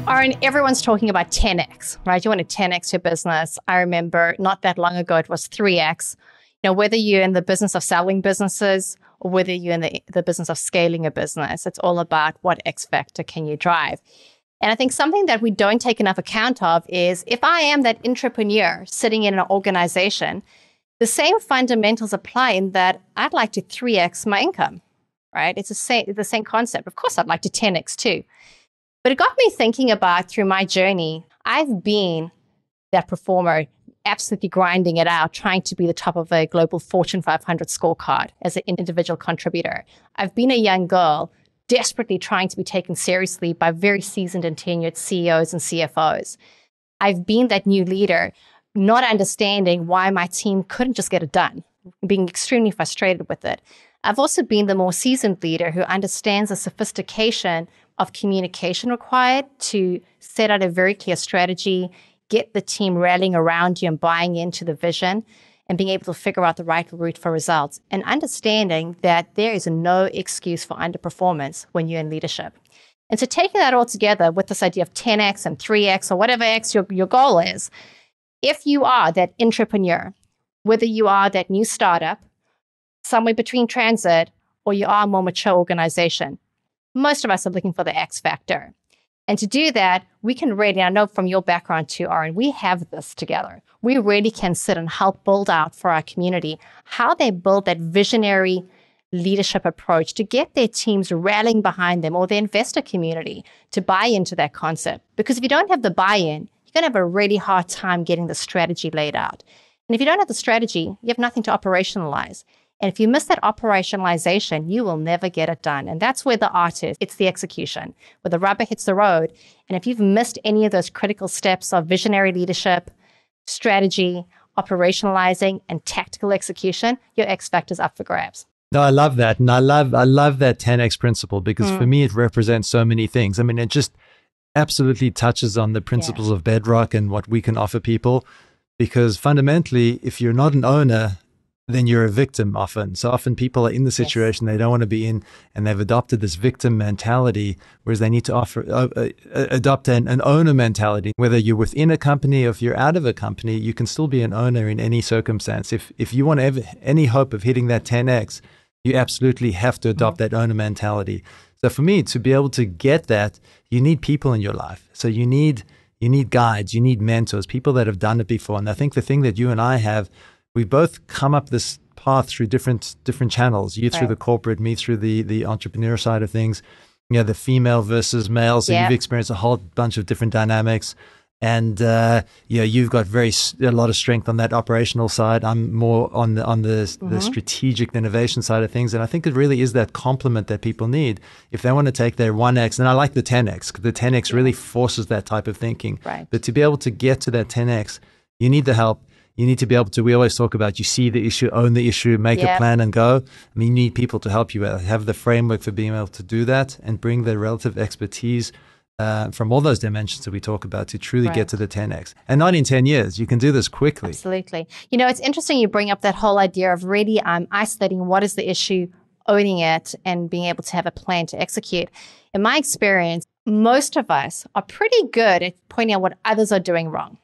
Aaron, everyone's talking about 10x, right? You want to 10x your business. I remember not that long ago, it was 3x. You know, whether you're in the business of selling businesses or whether you're in the business of scaling a business, it's all about what X factor can you drive. And I think something that we don't take enough account of is if I am that entrepreneur sitting in an organization, the same fundamentals apply in that I'd like to 3x my income, right? It's the same concept. Of course, I'd like to 10x too. But it got me thinking about through my journey, I've been that performer, absolutely grinding it out, trying to be the top of a global Fortune 500 scorecard as an individual contributor. I've been a young girl desperately trying to be taken seriously by very seasoned and tenured CEOs and CFOs. I've been that new leader, not understanding why my team couldn't just get it done, being extremely frustrated with it. I've also been the more seasoned leader who understands the sophistication of communication required to set out a very clear strategy, get the team rallying around you and buying into the vision, and being able to figure out the right route for results, and understanding that there is no excuse for underperformance when you're in leadership. And so taking that all together with this idea of 10x and 3x or whatever x your goal is, if you are that entrepreneur, whether you are that new startup, somewhere between transit, or you are a more mature organization, most of us are looking for the X factor. And to do that, we can really, I know from your background too, Aaron, we have this together. We really can sit and help build out for our community how they build that visionary leadership approach to get their teams rallying behind them or the investor community to buy into that concept. Because if you don't have the buy-in, you're going to have a really hard time getting the strategy laid out. And if you don't have the strategy, you have nothing to operationalize. And if you miss that operationalization, you will never get it done. And that's where the art is. It's the execution, where the rubber hits the road. And if you've missed any of those critical steps of visionary leadership, strategy, operationalizing, and tactical execution, your X factor's up for grabs. No, I love that. And I love that 10X principle because for me, it represents so many things. I mean, it just absolutely touches on the principles of Bedrock and what we can offer people. Because fundamentally, if you're not an owner, then you're a victim often. So often people are in the situation they don't want to be in, and they've adopted this victim mentality, whereas they need to adopt an owner mentality. Whether you're within a company or if you're out of a company, you can still be an owner in any circumstance. If you want to have any hope of hitting that 10X, you absolutely have to adopt that owner mentality. So for me, to be able to get that, you need people in your life. So you need guides, you need mentors, people that have done it before. And I think the thing that you and I have, we've both come up this path through different channels. You through the corporate, me through the entrepreneur side of things. You know, the female versus male. So you've experienced a whole bunch of different dynamics. And you've got a lot of strength on that operational side. I'm more on the strategic innovation side of things. And I think it really is that complement that people need if they want to take their 1X. And I like the 10X because the 10X really forces that type of thinking. Right. But to be able to get to that 10X, you need the help. You need to be able to, we always talk about, you see the issue, own the issue, make a plan and go. I mean, you need people to help you have the framework for being able to do that and bring the relative expertise from all those dimensions that we talk about to truly get to the 10X. And not in 10 years. You can do this quickly. Absolutely. You know, it's interesting you bring up that whole idea of really isolating what is the issue, owning it, and being able to have a plan to execute. In my experience, most of us are pretty good at pointing out what others are doing wrong.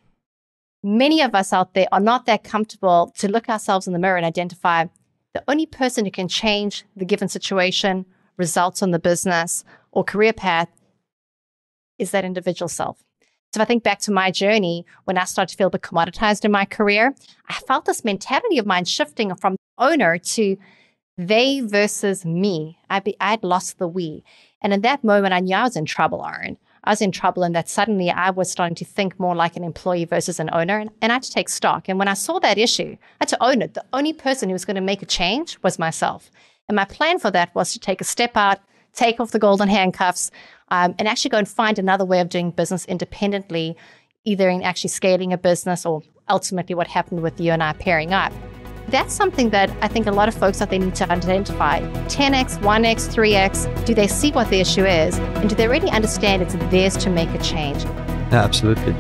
Many of us out there are not that comfortable to look ourselves in the mirror and identify the only person who can change the given situation, results on the business, or career path is that individual self. So if I think back to my journey, when I started to feel a bit commoditized in my career, I felt this mentality of mine shifting from owner to they versus me. I'd lost the we. And in that moment, I knew I was in trouble, Aaron. I was in trouble in that suddenly I was starting to think more like an employee versus an owner, and I had to take stock. And when I saw that issue, I had to own it. The only person who was going to make a change was myself. And my plan for that was to take a step out, take off the golden handcuffs, and actually go and find another way of doing business independently, either in actually scaling a business or ultimately what happened with you and I pairing up. That's something that I think a lot of folks out there need to identify. 10X, 1X, 3X, do they see what the issue is? And do they really understand it's theirs to make a change? Absolutely.